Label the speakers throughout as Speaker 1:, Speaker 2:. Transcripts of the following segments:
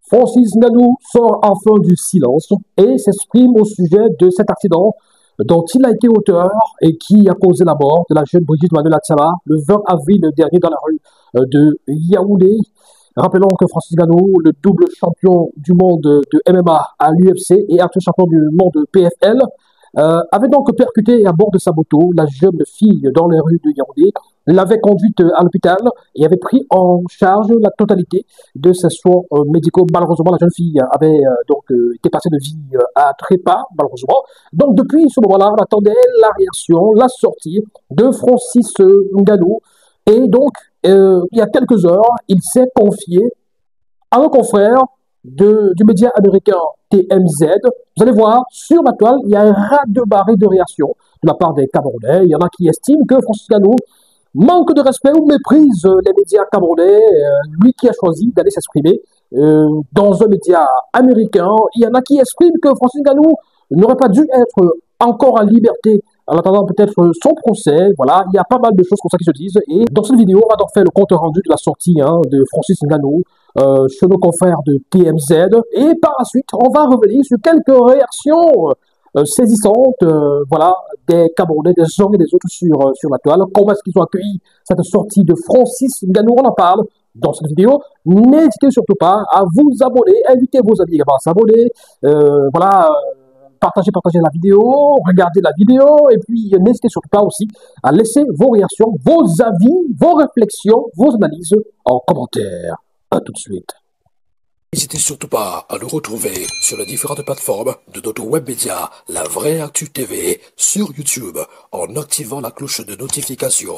Speaker 1: Francis Ngannou sort enfin du silence et s'exprime au sujet de cet accident dont il a été auteur et qui a causé la mort de la jeune Brigitte Manuela Tsama le 20 avril dernier dans la rue de Yaoundé. Rappelons que Francis Ngannou, le double champion du monde de MMA à l'UFC et actuel champion du monde de PFL, avait donc percuté à bord de sa moto la jeune fille dans les rues de Yaoundé, l'avait conduite à l'hôpital et avait pris en charge la totalité de ses soins médicaux. Malheureusement, la jeune fille avait été passée de vie à trépas, malheureusement. Donc depuis ce moment-là, on attendait la réaction, la sortie de Francis Ngannou. Et donc, il y a quelques heures, il s'est confié à un confrère du média américain TMZ. Vous allez voir, sur la toile, il y a un raz-de-marée de réactions de la part des Camerounais. Il y en a qui estiment que Francis Ngannou manque de respect ou méprise les médias camerounais, lui qui a choisi d'aller s'exprimer dans un média américain. Il y en a qui expriment que Francis Ngannou n'aurait pas dû être encore en liberté en attendant peut-être son procès. Voilà, il y a pas mal de choses comme ça qui se disent. Et dans cette vidéo, on va donc faire le compte rendu de la sortie de Francis Ngannou chez nos confrères de TMZ. Et par la suite, on va revenir sur quelques réactions saisissantes, voilà, des Camerounais, des uns et des autres sur la toile. Comment est-ce qu'ils ont accueilli cette sortie de Francis Ngannou? On en parle dans cette vidéo. N'hésitez surtout pas à vous abonner, invitez vos amis également à s'abonner. Voilà. Partagez la vidéo, regardez la vidéo, et puis n'hésitez surtout pas aussi à laisser vos réactions, vos avis, vos réflexions, vos analyses en commentaire. À tout de suite.
Speaker 2: N'hésitez surtout pas à nous retrouver sur les différentes plateformes de notre web média La Vraie Actu TV sur YouTube en activant la cloche de notification.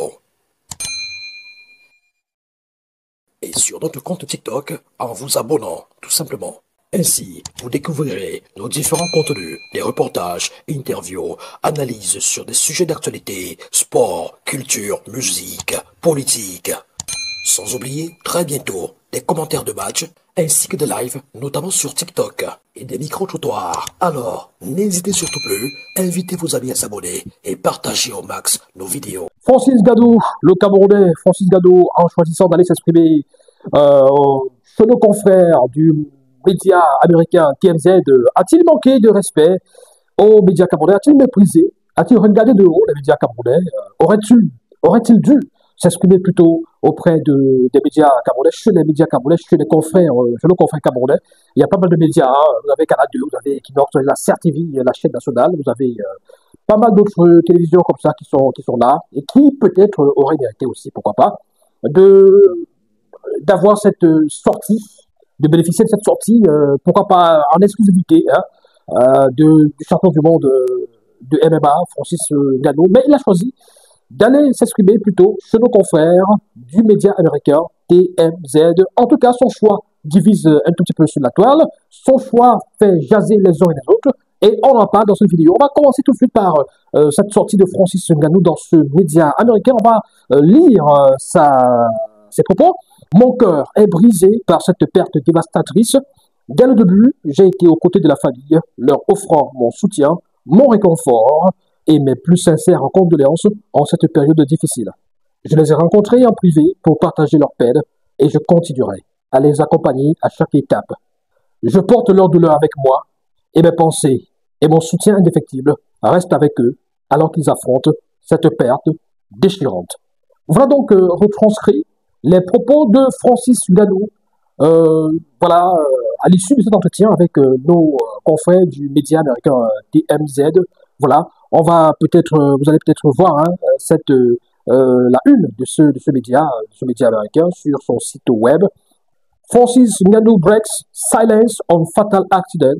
Speaker 2: Et sur notre compte TikTok en vous abonnant tout simplement. Ainsi, vous découvrirez nos différents contenus, les reportages, interviews, analyses sur des sujets d'actualité, sport, culture, musique, politique. Sans oublier, très bientôt, des commentaires de match, ainsi que des lives, notamment sur TikTok, et des micro-trottoirs. Alors, n'hésitez surtout plus, invitez vos amis à s'abonner et partagez au max nos vidéos.
Speaker 1: Francis Ngannou, le Camerounais, Francis Ngannou, en choisissant d'aller s'exprimer chez nos confrères du média américain TMZ, a-t-il manqué de respect aux médias camerounais? A-t-il méprisé? A-t-il regardé de haut les médias camerounais? Aurait-il dû s'exprimer plutôt auprès des médias camerounais, chez les médias camerounais, chez les confrères, chez nos confrères camerounais? Il y a pas mal de médias, vous avez Canal 2, vous avez Equinox, vous avez la CRTV, la chaîne nationale, vous avez pas mal d'autres télévisions comme ça qui sont là et qui peut-être auraient mérité aussi, pourquoi pas, d'avoir cette sortie, de bénéficier de cette sortie, pourquoi pas en exclusivité, du champion du monde de MMA, Francis Ngannou. Mais il a choisi d'aller s'exprimer plutôt chez nos confrères du média américain TMZ. En tout cas, son choix divise un tout petit peu sur la toile. Son choix fait jaser les uns et les autres. Et on en parle dans cette vidéo. On va commencer tout de suite par cette sortie de Francis Ngannou dans ce média américain. On va lire ses propos. Mon cœur est brisé par cette perte dévastatrice. Dès le début, j'ai été aux côtés de la famille, leur offrant mon soutien, mon réconfort et mes plus sincères condoléances en cette période difficile. Je les ai rencontrés en privé pour partager leur peine et je continuerai à les accompagner à chaque étape. Je porte leur douleur avec moi et mes pensées et mon soutien indéfectible restent avec eux alors qu'ils affrontent cette perte déchirante. Voilà donc retranscrit les propos de Francis Ngannou, voilà, à l'issue de cet entretien avec nos confrères du média américain TMZ. Voilà, on va peut-être, vous allez peut-être voir la une de ce média américain sur son site web. Francis Ngannou breaks silence on fatal accident.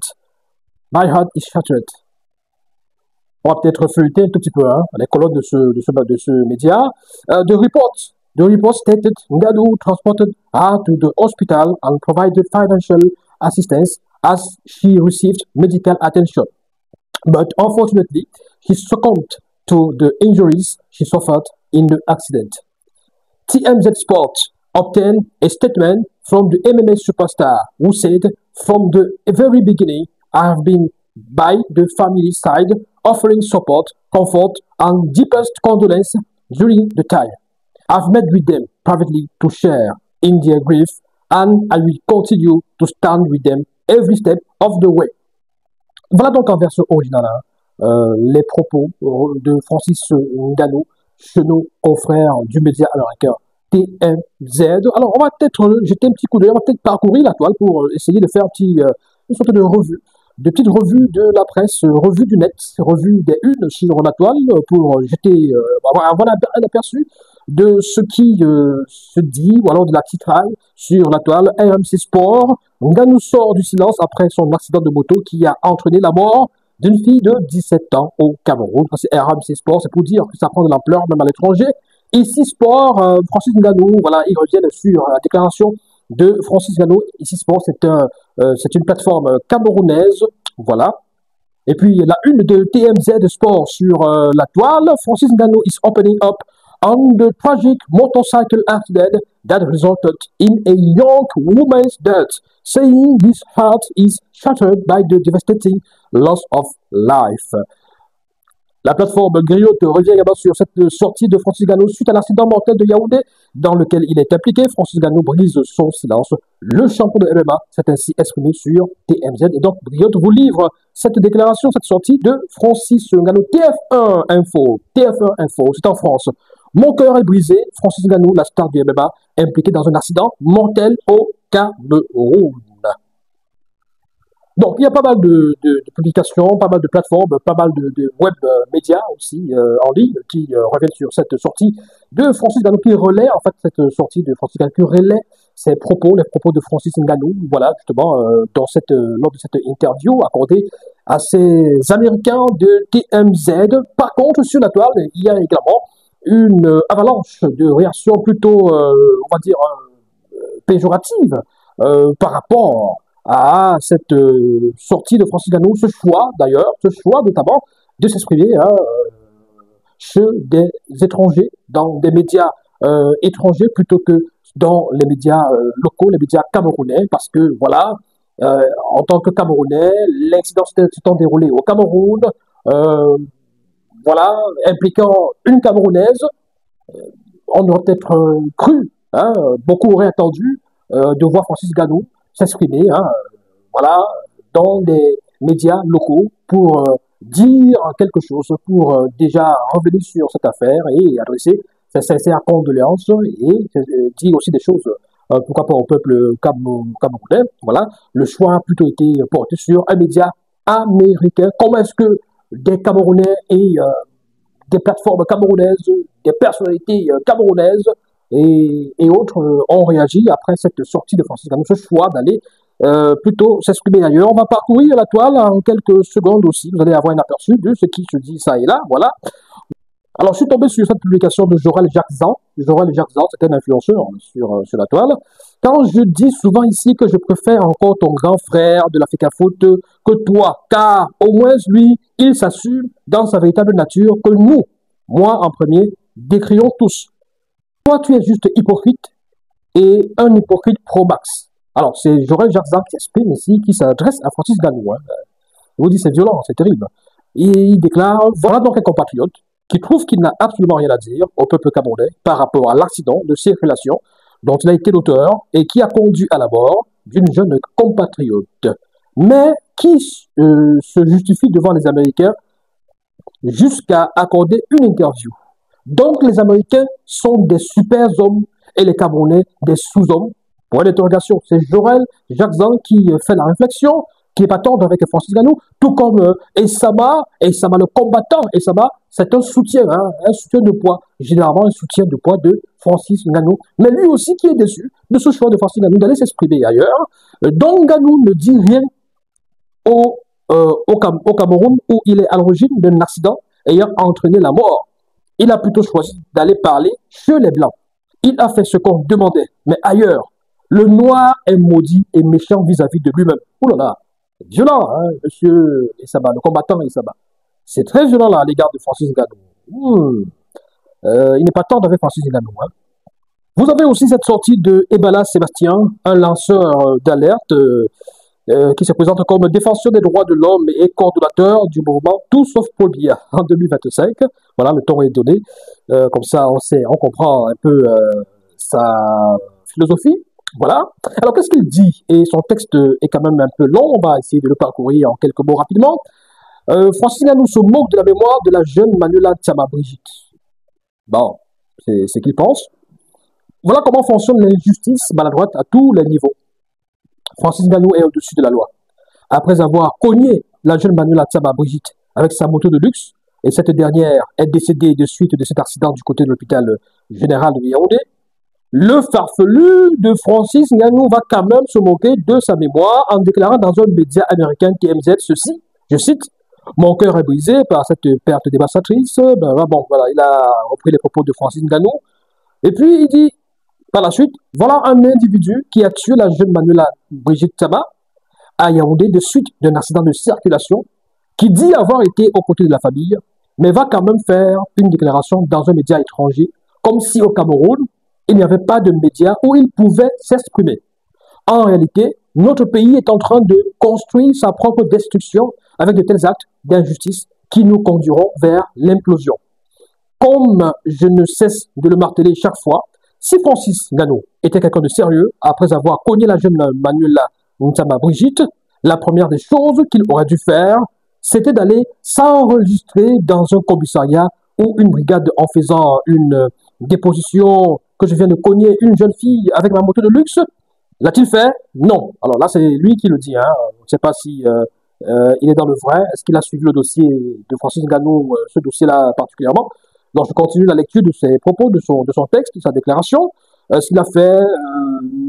Speaker 1: My heart is shattered. On va peut-être feuilleter un tout petit peu les colonnes de ce média. The report stated Ngannou transported her to the hospital and provided financial assistance as she received medical attention. But unfortunately, she succumbed to the injuries she suffered in the accident. TMZ Sports obtained a statement from the MMA superstar who said, from the very beginning, I have been by the family side, offering support, comfort, and deepest condolence during the time. I've met with them privately to share in their grief and I will continue to stand with them every step of the way. Voilà donc en version originale les propos de Francis Ngannou chez nos confrères du média américain TMZ. Alors, on va peut-être jeter un petit coup d'œil, on va peut-être parcourir la toile pour essayer de faire une sorte de revue, de petite revue de la presse, revue du net, revue des unes sur la toile pour jeter, avoir un aperçu de ce qui se dit, ou alors de la titraille sur la toile. RMC Sport, Ngannou sort du silence après son accident de moto qui a entraîné la mort d'une fille de 17 ans au Cameroun. C'est RMC Sport, c'est pour dire que ça prend de l'ampleur même à l'étranger. Ici Sport, Francis Ngannou, voilà, ils reviennent sur la déclaration de Francis Ngannou. Ici Sport, c'est une plateforme camerounaise, voilà. Et puis la une de TMZ Sport sur la toile, Francis Ngannou is opening up on the tragic motorcycle accident that resulted in a young woman's death, saying his heart is shattered by the devastating loss of life. La plateforme Griotte revient également sur cette sortie de Francis Ngannou suite à l'accident mortel de Yaoundé dans lequel il est impliqué. Francis Ngannou brise son silence. Le champion de MMA s'est ainsi exprimé sur TMZ. Et donc, Griotte vous livre cette déclaration, cette sortie de Francis Ngannou. TF1 Info, c'est en France. Mon cœur est brisé. Francis Ngannou, la star du MMA, impliqué dans un accident mortel au Cameroun. Donc, il y a pas mal de publications, pas mal de plateformes, pas mal de web médias aussi en ligne qui reviennent sur cette sortie de Francis Ngannou, qui relaie en fait cette sortie de Francis Ngannou, qui relaie ses propos, les propos de Francis Ngannou, voilà, justement, lors de cette interview accordée à ces Américains de TMZ. Par contre, sur la toile, il y a également une avalanche de réactions plutôt, on va dire, péjoratives par rapport à cette sortie de Francis Ngannou, ce choix notamment de s'exprimer chez des étrangers, dans des médias étrangers plutôt que dans les médias locaux, les médias camerounais, parce que voilà, en tant que Camerounais, l'incident s'étant déroulé au Cameroun, voilà, impliquant une Camerounaise, on aurait peut-être cru, beaucoup auraient attendu de voir Francis Ngannou s'exprimer, voilà, dans des médias locaux pour dire quelque chose, pour déjà revenir sur cette affaire et adresser ses sincères condoléances et dire aussi des choses, pourquoi pas au peuple camerounais. Voilà, le choix a plutôt été porté sur un média américain. Comment est-ce que des Camerounais et des plateformes camerounaises, des personnalités camerounaises et autres ont réagi après cette sortie de Francis Ngannou, ce choix d'aller plutôt s'exprimer ailleurs. On va parcourir la toile en quelques secondes aussi. Vous allez avoir un aperçu de ce qui se dit ça et là. Voilà. Alors, je suis tombé sur cette publication de Jorel Jackzan. Jorel Jackzan, c'est un influenceur sur la toile. Quand je dis souvent ici que je préfère encore ton grand frère de l'Africa Foot que toi, car au moins lui, il s'assume dans sa véritable nature que nous, moi en premier, décrions tous. Toi, tu es juste hypocrite et un hypocrite pro-max. Alors, c'est Jorel Jackzan qui exprime ici, qui s'adresse à Francis Ngannou. Je vous dis, c'est violent, c'est terrible. Et il déclare, voilà donc un compatriote qui trouve qu'il n'a absolument rien à dire au peuple camerounais par rapport à l'accident de circulation dont il a été l'auteur et qui a conduit à la mort d'une jeune compatriote, mais qui se justifie devant les Américains jusqu'à accorder une interview. Donc les Américains sont des super hommes et les Camerounais des sous-hommes. Point d'interrogation. C'est Jorel Jackzan qui fait la réflexion, qui n'est pas tendre avec Francis Ngannou, tout comme Essama le combattant. Essama, c'est un soutien de poids, généralement un soutien de poids de Francis Ngannou. Mais lui aussi qui est déçu de ce choix de Francis Ngannou d'aller s'exprimer ailleurs. Donc Ngannou ne dit rien au Cameroun où il est à l'origine d'un accident ayant entraîné la mort. Il a plutôt choisi d'aller parler chez les Blancs. Il a fait ce qu'on demandait, mais ailleurs. Le noir est maudit et méchant vis-à-vis de lui-même. Ouh là là, c'est violent, monsieur Essama, le combattant Essama. C'est très violent là à l'égard de Francis Ngannou. Il n'est pas temps avec Francis Ngannou. Vous avez aussi cette sortie de Ebala Sébastien, un lanceur d'alerte qui se présente comme défenseur des droits de l'homme et coordonnateur du mouvement Tout sauf Paul Biya en 2025. Voilà, le temps est donné. Comme ça, on comprend un peu sa philosophie. Voilà. Alors, qu'est-ce qu'il dit? Et son texte est quand même un peu long, on va essayer de le parcourir en quelques mots rapidement. Francis Ngannou se moque de la mémoire de la jeune Manuela Thiama Brigitte. Bon, c'est ce qu'il pense. Voilà comment fonctionne l'injustice maladroite à tous les niveaux. Francis Ngannou est au-dessus de la loi. Après avoir cogné la jeune Manuela Thiama Brigitte avec sa moto de luxe, et cette dernière est décédée de suite de cet accident du côté de l'hôpital général de Yaoundé, le farfelu de Francis Ngannou va quand même se moquer de sa mémoire en déclarant dans un média américain TMZ ceci, je cite, mon cœur est brisé par cette perte dévastatrice. Bon, voilà, il a repris les propos de Francis Ngannou. Et puis, il dit, par la suite, voilà un individu qui a tué la jeune Manuela Brigitte Thiama à Yaoundé de suite d'un accident de circulation, qui dit avoir été aux côtés de la famille, mais va quand même faire une déclaration dans un média étranger, comme si au Cameroun, il n'y avait pas de médias où il pouvait s'exprimer. En réalité, notre pays est en train de construire sa propre destruction avec de tels actes d'injustice qui nous conduiront vers l'implosion. Comme je ne cesse de le marteler chaque fois, si Francis Ngannou était quelqu'un de sérieux, après avoir cogné la jeune Manuela Thiama Brigitte, la première des choses qu'il aurait dû faire, c'était d'aller s'enregistrer dans un commissariat ou une brigade en faisant une déposition que je viens de cogner une jeune fille avec ma moto de luxe. L'a-t-il fait? Non. Alors là, c'est lui qui le dit. Hein. On ne sait pas si il est dans le vrai. Est-ce qu'il a suivi le dossier de Francis Ngannou, ce dossier-là particulièrement? Donc, je continue la lecture de ses propos, de son texte, de sa déclaration. S'il a fait,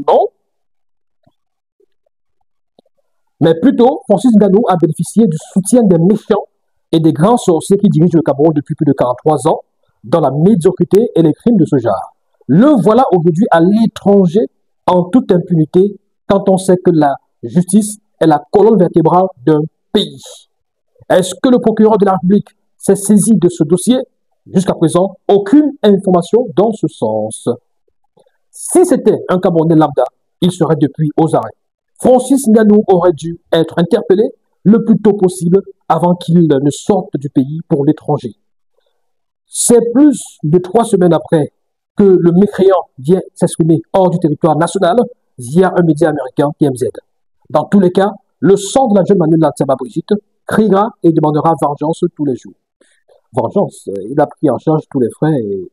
Speaker 1: non. Mais plutôt, Francis Ngannou a bénéficié du soutien des méchants et des grands sorciers qui dirigent le Cameroun depuis plus de 43 ans dans la médiocrité et les crimes de ce genre. Le voilà aujourd'hui à l'étranger en toute impunité quand on sait que la justice est la colonne vertébrale d'un pays. Est-ce que le procureur de la République s'est saisi de ce dossier? Jusqu'à présent, aucune information dans ce sens. Si c'était un Camerounais lambda, il serait depuis aux arrêts. Francis Ngannou aurait dû être interpellé le plus tôt possible avant qu'il ne sorte du pays pour l'étranger. C'est plus de 3 semaines après que le mécréant vient s'exprimer hors du territoire national via un média américain TMZ. Dans tous les cas, le sang de la jeune Manuela Thiama Brigitte criera et demandera vengeance tous les jours. Vengeance, il a pris en charge tous les frais et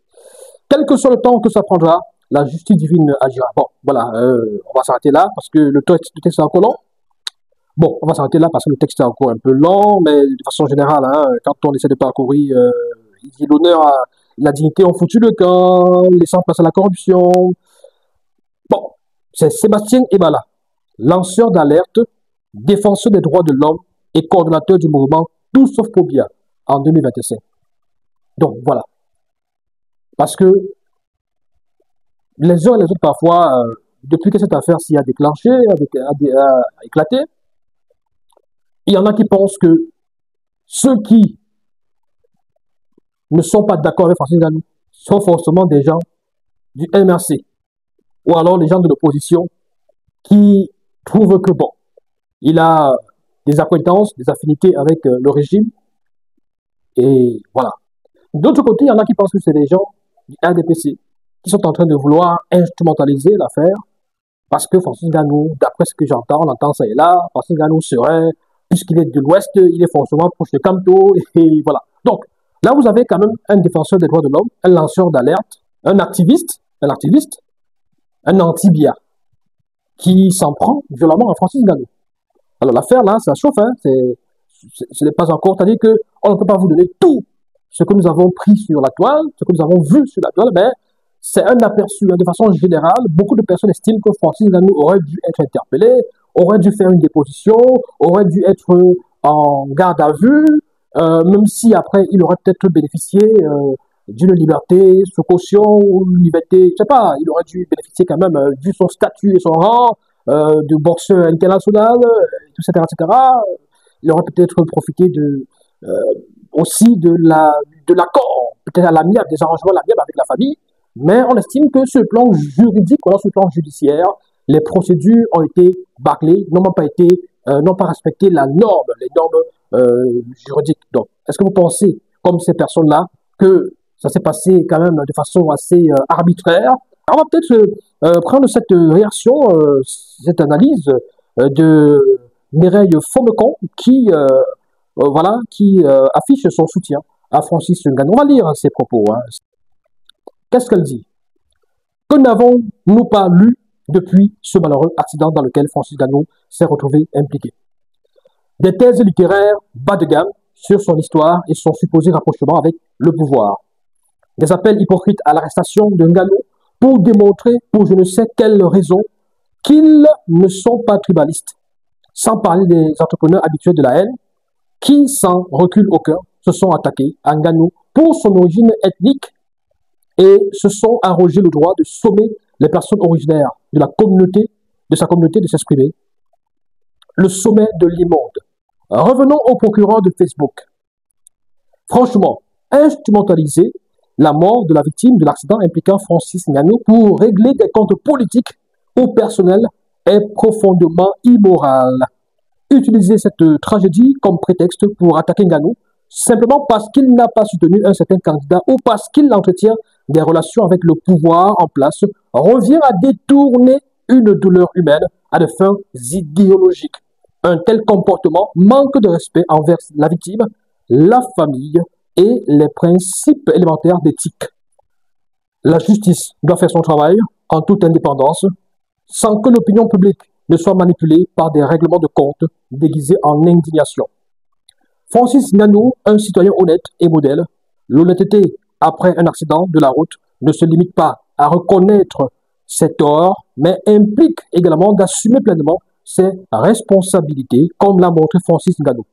Speaker 1: quel que soit le temps que ça prendra, la justice divine agira. Bon, voilà, on va s'arrêter là parce que le texte est encore long. Bon, on va s'arrêter là parce que le texte est encore un peu long, mais de façon générale, hein, quand on essaie de parcourir, l'honneur à la dignité ont foutu le camp, laissant place à la corruption. Bon, c'est Sébastien Ebala, lanceur d'alerte, défenseur des droits de l'homme et coordonnateur du mouvement Tout sauf Pobia en 2025. Donc voilà. Parce que les uns et les autres, parfois, depuis que cette affaire s'y a déclenché, a éclaté, il y en a qui pensent que ceux qui ne sont pas d'accord avec Francis Ngannou sont forcément des gens du MRC ou alors les gens de l'opposition qui trouvent que bon, il a des acquaintances, des affinités avec le régime et voilà. D'autre côté, il y en a qui pensent que c'est des gens du RDPC qui sont en train de vouloir instrumentaliser l'affaire parce que Francis Ngannou, d'après ce que j'entends, on entend ça et là, Francis Ngannou serait, puisqu'il est de l'Ouest, il est forcément proche de Kanto et voilà. Donc, là, vous avez quand même un défenseur des droits de l'homme, un lanceur d'alerte, un activiste, un anti-BIA, qui s'en prend violemment à Francis Ngannou. Alors l'affaire là, ça chauffe, hein, ce n'est pas encore, c'est-à-dire qu'on ne peut pas vous donner tout ce que nous avons pris sur la toile, ce que nous avons vu sur la toile, mais c'est un aperçu. Hein, de façon générale, beaucoup de personnes estiment que Francis Ngannou aurait dû être interpellé, aurait dû faire une déposition, aurait dû être en garde à vue, même si après il aurait peut-être bénéficié d'une liberté sous caution ou une liberté, je sais pas, il aurait dû bénéficier quand même, vu son statut et son rang, de boxeur international, etc., etc. Il aurait peut-être profité aussi de l'accord, peut-être à l'amiable, des arrangements à l'amiable avec la famille, mais on estime que sur le plan juridique, ou alors sur le plan judiciaire, les procédures ont été bâclées, n'ont pas respecté les normes juridiques. Donc, est-ce que vous pensez, comme ces personnes-là, que ça s'est passé quand même de façon assez arbitraire? On va peut-être prendre cette réaction, cette analyse de Mireille Fomecon qui affiche son soutien à Francis Ngannou. On va lire ses propos. Hein. Qu'est-ce qu'elle dit? Que n'avons-nous pas lu depuis ce malheureux accident dans lequel Francis Ngannou s'est retrouvé impliqué? Des thèses littéraires bas de gamme sur son histoire et son supposé rapprochement avec le pouvoir. Des appels hypocrites à l'arrestation de Ngannou pour démontrer, pour je ne sais quelle raison, qu'ils ne sont pas tribalistes. Sans parler des entrepreneurs habitués de la haine, qui, sans recul aucun, se sont attaqués à Ngannou pour son origine ethnique et se sont arrogés le droit de sommer les personnes originaires de sa communauté de s'exprimer. Le sommet de l'immonde. Revenons au procureur de Facebook. Franchement, instrumentaliser la mort de la victime de l'accident impliquant Francis Ngannou pour régler des comptes politiques ou personnels est profondément immoral. Utiliser cette tragédie comme prétexte pour attaquer Ngannou simplement parce qu'il n'a pas soutenu un certain candidat ou parce qu'il entretient des relations avec le pouvoir en place revient à détourner une douleur humaine à des fins idéologiques. Un tel comportement manque de respect envers la victime, la famille et les principes élémentaires d'éthique. La justice doit faire son travail en toute indépendance, sans que l'opinion publique ne soit manipulée par des règlements de compte déguisés en indignation. Francis Ngannou, un citoyen honnête et modèle, l'honnêteté après un accident de la route ne se limite pas à reconnaître ses torts, mais implique également d'assumer pleinement ses responsabilités, comme l'a montré Francis Ngannou.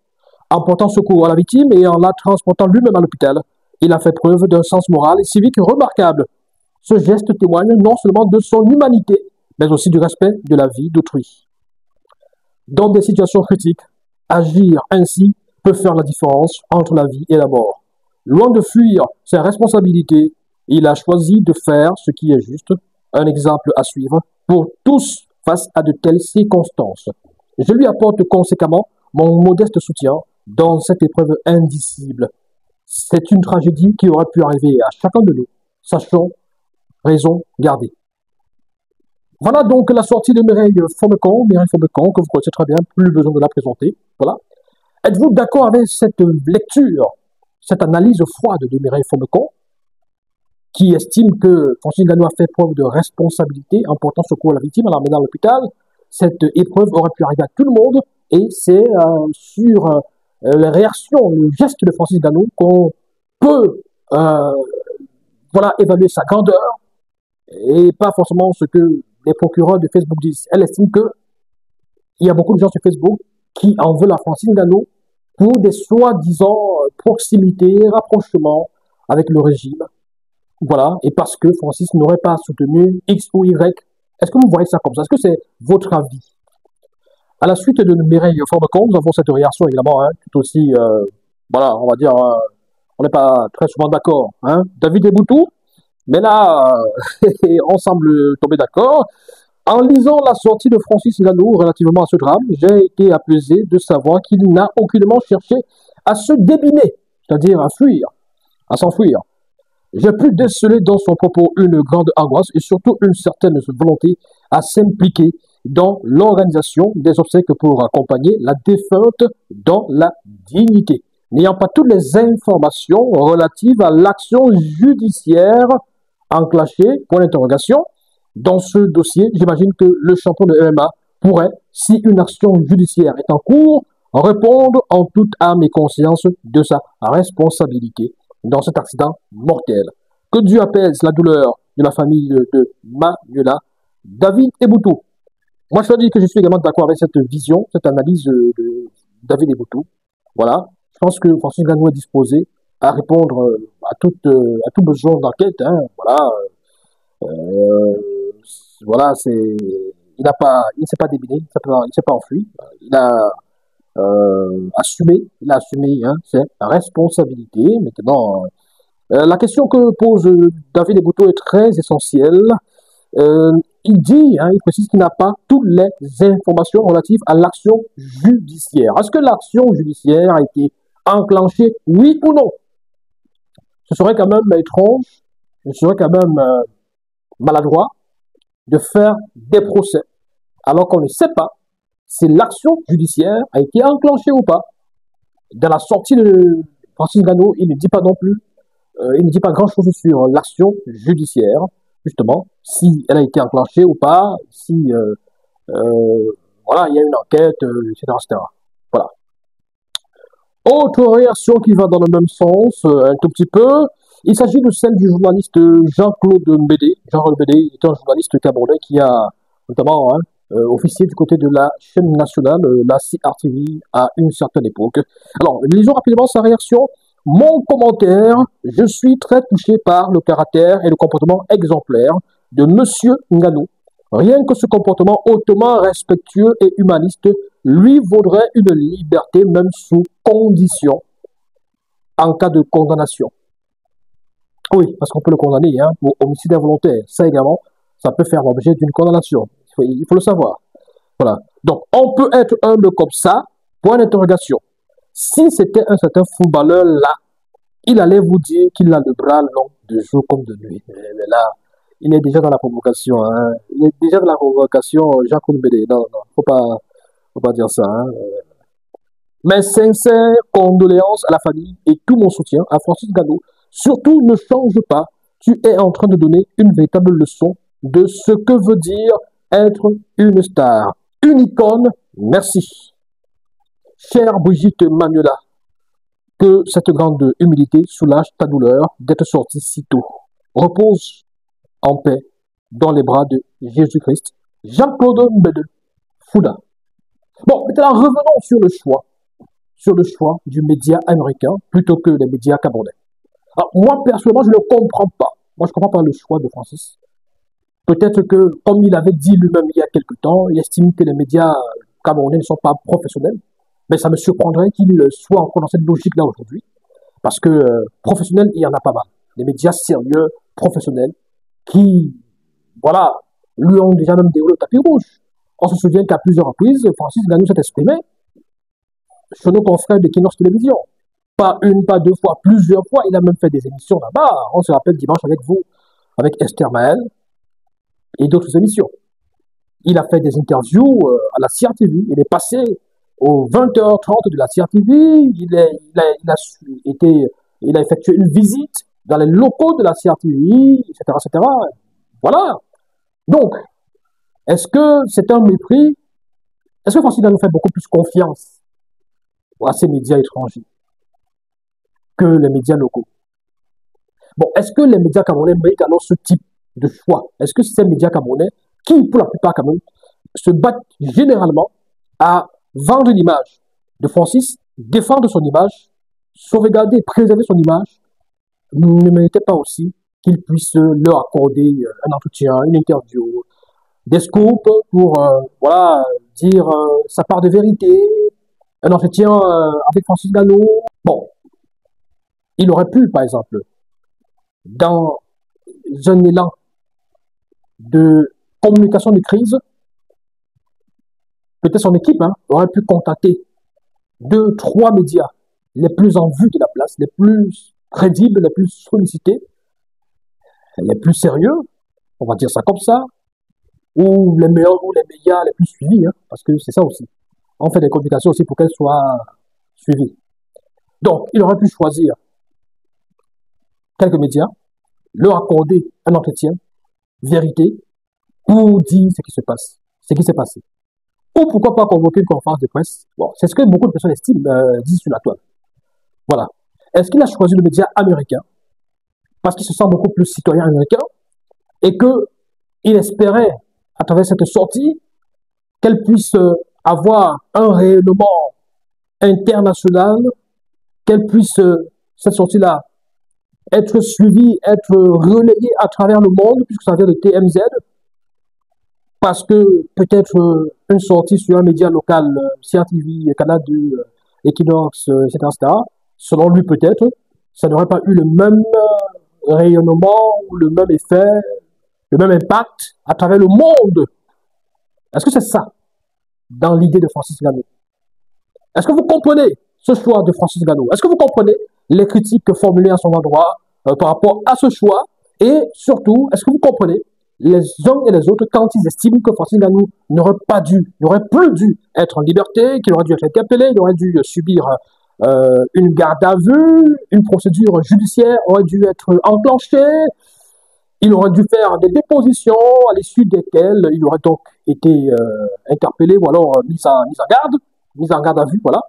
Speaker 1: En portant secours à la victime et en la transportant lui-même à l'hôpital, il a fait preuve d'un sens moral et civique remarquable. Ce geste témoigne non seulement de son humanité, mais aussi du respect de la vie d'autrui. Dans des situations critiques, agir ainsi peut faire la différence entre la vie et la mort. Loin de fuir ses responsabilités, il a choisi de faire ce qui est juste, un exemple à suivre pour tous face à de telles circonstances. Je lui apporte conséquemment mon modeste soutien dans cette épreuve indicible. C'est une tragédie qui aurait pu arriver à chacun de nous. Sachons raison garder. Voilà donc la sortie de Mireille Fomecon, que vous connaissez très bien, plus besoin de la présenter. Voilà. Êtes-vous d'accord avec cette lecture, cette analyse froide de Mireille Fomecon, qui estime que Francis Ngannou a fait preuve de responsabilité en portant secours à la victime, en l'emmenant à l'hôpital? Cette épreuve aurait pu arriver à tout le monde, et c'est sur les réactions, le geste de Francis Ngannou qu'on peut évaluer sa grandeur, et pas forcément ce que les procureurs de Facebook disent. Elle estime qu'il y a beaucoup de gens sur Facebook qui en veulent à Francis Ngannou pour des soi-disant proximités, rapprochements avec le régime. Voilà, et parce que Francis n'aurait pas soutenu X ou Y. Est-ce que vous voyez ça comme ça? Est-ce que c'est votre avis? À la suite de Mireille Fomecon, nous avons cette réaction évidemment, tout aussi, on va dire, on n'est pas très souvent d'accord. David Eboutou, mais là, on semble tomber d'accord. En lisant la sortie de Francis Ngannou relativement à ce drame, j'ai été apaisé de savoir qu'il n'a aucunement cherché à se débiner, c'est-à-dire à fuir, à s'enfuir. J'ai pu déceler dans son propos une grande angoisse et surtout une certaine volonté à s'impliquer dans l'organisation des obsèques pour accompagner la défunte dans la dignité. N'ayant pas toutes les informations relatives à l'action judiciaire enclenchée, point d'interrogation, dans ce dossier, j'imagine que le champion de MMA pourrait, si une action judiciaire est en cours, répondre en toute âme et conscience de sa responsabilité dans cet accident mortel. Que Dieu apaise la douleur de la famille de Manuela. David Eboutou. Moi, je dois dire que je suis également d'accord avec cette vision, cette analyse de David Eboutou. Voilà. Je pense que Francis Ngannou est disposé à répondre à tout besoin d'enquête. Il ne s'est pas débiné, il ne s'est pas enfui. Il a assumé ses responsabilités. Maintenant, la question que pose David Eboutou est très essentielle. Il précise qu'il n'a pas toutes les informations relatives à l'action judiciaire. Est-ce que l'action judiciaire a été enclenchée, oui ou non? Ce serait quand même étrange, ce serait quand même maladroit de faire des procès, alors qu'on ne sait pas si l'action judiciaire a été enclenchée ou pas. Dans la sortie de Francis Ngannou, il ne dit pas non plus, il ne dit pas grand-chose sur l'action judiciaire, justement, si elle a été enclenchée ou pas, si voilà, il y a une enquête, etc., etc. Voilà. Autre réaction qui va dans le même sens, un tout petit peu, il s'agit de celle du journaliste Jean-Claude Mbédé. Jean-Claude Mbédé est un journaliste camerounais qui a notamment officié du côté de la chaîne nationale, la CRTV, à une certaine époque. Alors, lisons rapidement sa réaction. Mon commentaire, je suis très touché par le caractère et le comportement exemplaire de Monsieur Ngannou. Rien que ce comportement hautement respectueux et humaniste lui vaudrait une liberté même sous condition en cas de condamnation. Oui, parce qu'on peut le condamner pour homicide involontaire. Ça également, ça peut faire l'objet d'une condamnation. Il faut le savoir. Voilà. Donc, on peut être humble comme ça, point d'interrogation. Si c'était un certain footballeur là, il allait vous dire qu'il a le bras long de jour comme de nuit. Mais là, il est déjà dans la provocation. Hein. Il est déjà dans la provocation, Jacques Mbédé. Non, non, faut pas dire ça. Hein. Mes sincères condoléances à la famille et tout mon soutien à Francis Ngannou. Surtout, ne change pas. Tu es en train de donner une véritable leçon de ce que veut dire être une star. Une icône, merci. Chère Brigitte Manuela, que cette grande humilité soulage ta douleur d'être sortie si tôt. Repose en paix dans les bras de Jésus-Christ. Jean-Claude Mbédé, Fouda. Bon, maintenant revenons sur le choix du média américain plutôt que les médias camerounais. Alors, moi, personnellement, je ne comprends pas. Moi, je ne comprends pas le choix de Francis. Peut-être que, comme il avait dit lui-même il y a quelque temps, il estime que les médias camerounais ne sont pas professionnels. Mais ça me surprendrait qu'il soit encore dans cette logique-là aujourd'hui. Parce que professionnels, il y en a pas mal. Les médias sérieux, professionnels, qui, voilà, lui ont déjà même déroulé le tapis rouge. On se souvient qu'à plusieurs reprises, Francis Ngannou s'est exprimé sur nos confrères de Kinos Télévision. Pas une, pas deux fois, plusieurs fois. Il a même fait des émissions là-bas. On se rappelle dimanche avec vous, avec Esther Maël et d'autres émissions. Il a fait des interviews à la CRTV. Il est passé aux 20h30 de la CRTV. Il a effectué une visite dans les locaux de la CRTV, etc., etc. Voilà. Donc, est-ce que c'est un mépris? Est-ce que Francis Ngannou fait beaucoup plus confiance à ces médias étrangers que les médias locaux? Bon, est-ce que les médias camerounais méritent alors ce type de choix? Est-ce que ces médias camerounais, qui pour la plupart quand même, se battent généralement à vendre l'image de Francis, défendre son image, sauvegarder, préserver son image, ne méritaient pas aussi qu'ils puissent leur accorder un entretien, une interview, des scoops pour voilà, dire sa part de vérité, un entretien avec Francis Ngannou. Bon, il aurait pu, par exemple, dans un élan de communication de crise, peut-être son équipe aurait pu contacter 2, 3 médias les plus en vue de la place, les plus crédibles, les plus sollicités, les plus sérieux, on va dire ça comme ça, ou les meilleurs ou les médias les plus suivis, parce que c'est ça aussi. On fait des communications aussi pour qu'elles soient suivies. Donc, il aurait pu choisir quelques médias, leur accorder un entretien, vérité, pour dire ce qui se passe, ce qui s'est passé. Ou pourquoi pas convoquer une conférence de presse. Bon, c'est ce que beaucoup de personnes estiment, disent sur la toile. Voilà. Est-ce qu'il a choisi le média américain parce qu'il se sent beaucoup plus citoyen américain et qu'il espérait, à travers cette sortie, qu'elle puisse avoir un rayonnement international, qu'elle puisse, cette sortie-là, être suivie, être relayée à travers le monde, puisque ça vient de TMZ, parce que peut-être une sortie sur un média local, CRTV, Canal 2, Equinox, etc., etc., selon lui peut-être, ça n'aurait pas eu le même rayonnement, le même effet, le même impact à travers le monde. Est-ce que c'est ça, dans l'idée de Francis Ngannou? Est-ce que vous comprenez ce choix de Francis Ngannou? Est-ce que vous comprenez les critiques formulées à son endroit par rapport à ce choix? Et surtout, est-ce que vous comprenez les uns et les autres quand ils estiment que Francis Ngannou n'aurait plus dû être en liberté, qu'il aurait dû être interpellé, il aurait dû subir une garde à vue, une procédure judiciaire aurait dû être enclenchée, il aurait dû faire des dépositions à l'issue desquelles il aurait donc été interpellé ou alors mis en garde à vue, voilà.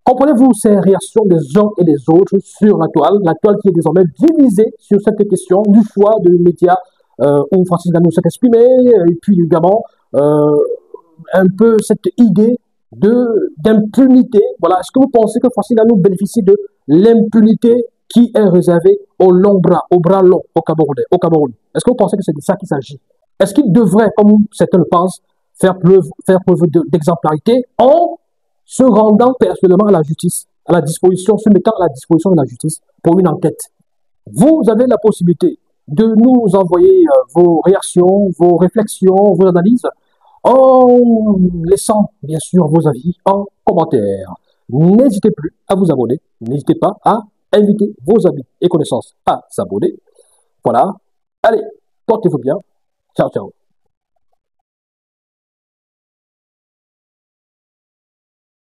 Speaker 1: Comprenez-vous ces réactions des uns et des autres sur la toile qui est désormais divisée sur cette question du choix de médias où Francis Ngannou s'est exprimé, et puis également un peu cette idée d'impunité. Voilà, est-ce que vous pensez que Francis Ngannou bénéficie de l'impunité qui est réservée aux bras longs, au Cameroun? Est-ce que vous pensez que c'est de ça qu'il s'agit? Est-ce qu'il devrait, comme certains le pensent, faire preuve d'exemplarité en se rendant personnellement à la justice, se mettant à la disposition de la justice pour une enquête? Vous avez la possibilité de nous envoyer vos réactions, vos réflexions, vos analyses, en laissant bien sûr vos avis en commentaire. N'hésitez plus à vous abonner, n'hésitez pas à inviter vos amis et connaissances à s'abonner. Voilà, allez, portez-vous bien, ciao ciao.